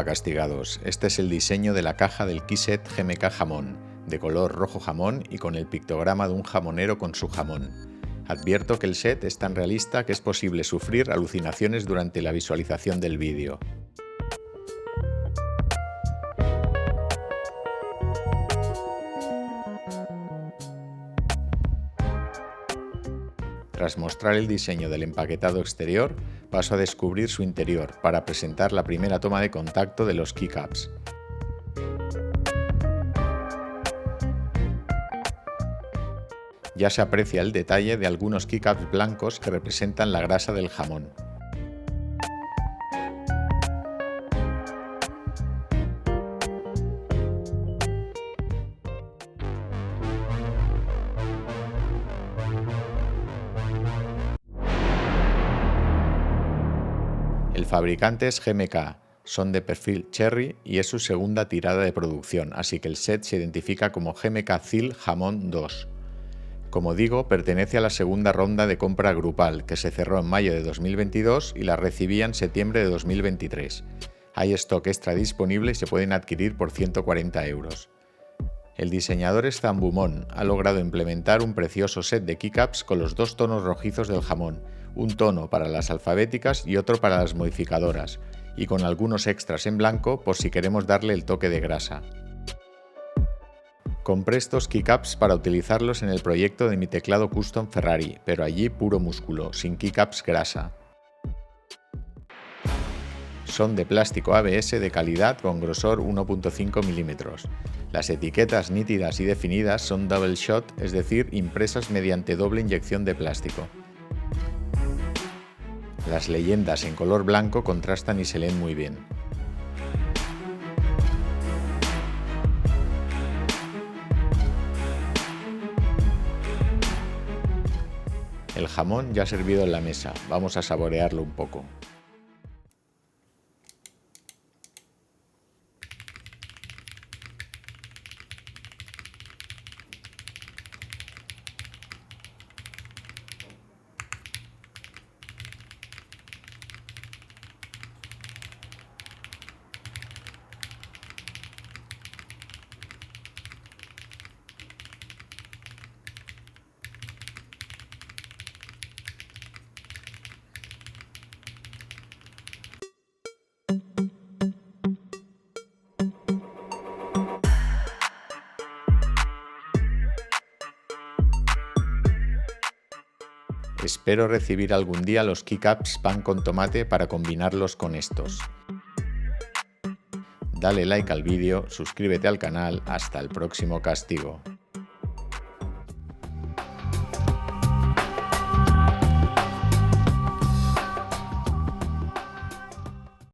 Hola castigados, este es el diseño de la caja del Keyset GMK Jamón, de color rojo jamón y con el pictograma de un jamonero con su jamón. Advierto que el set es tan realista que es posible sufrir alucinaciones durante la visualización del vídeo. Tras mostrar el diseño del empaquetado exterior, paso a descubrir su interior para presentar la primera toma de contacto de los keycaps. Ya se aprecia el detalle de algunos keycaps blancos que representan la grasa del jamón. El fabricante es GMK, son de perfil Cherry y es su segunda tirada de producción, así que el set se identifica como GMK Zil Jamón 2. Como digo, pertenece a la segunda ronda de compra grupal, que se cerró en mayo de 2022 y la recibí en septiembre de 2023. Hay stock extra disponible y se pueden adquirir por 140 euros. El diseñador es Zambumon, ha logrado implementar un precioso set de keycaps con los dos tonos rojizos del jamón, un tono para las alfabéticas y otro para las modificadoras, y con algunos extras en blanco por si queremos darle el toque de grasa. Compré estos keycaps para utilizarlos en el proyecto de mi teclado custom Ferrari, pero allí puro músculo, sin keycaps grasa. Son de plástico ABS de calidad con grosor 1.5 mm. Las etiquetas nítidas y definidas son double shot, es decir, impresas mediante doble inyección de plástico. Las leyendas en color blanco contrastan y se leen muy bien. El jamón ya ha servido en la mesa, vamos a saborearlo un poco. Espero recibir algún día los keycaps pan con tomate para combinarlos con estos. Dale like al vídeo, suscríbete al canal, hasta el próximo castigo.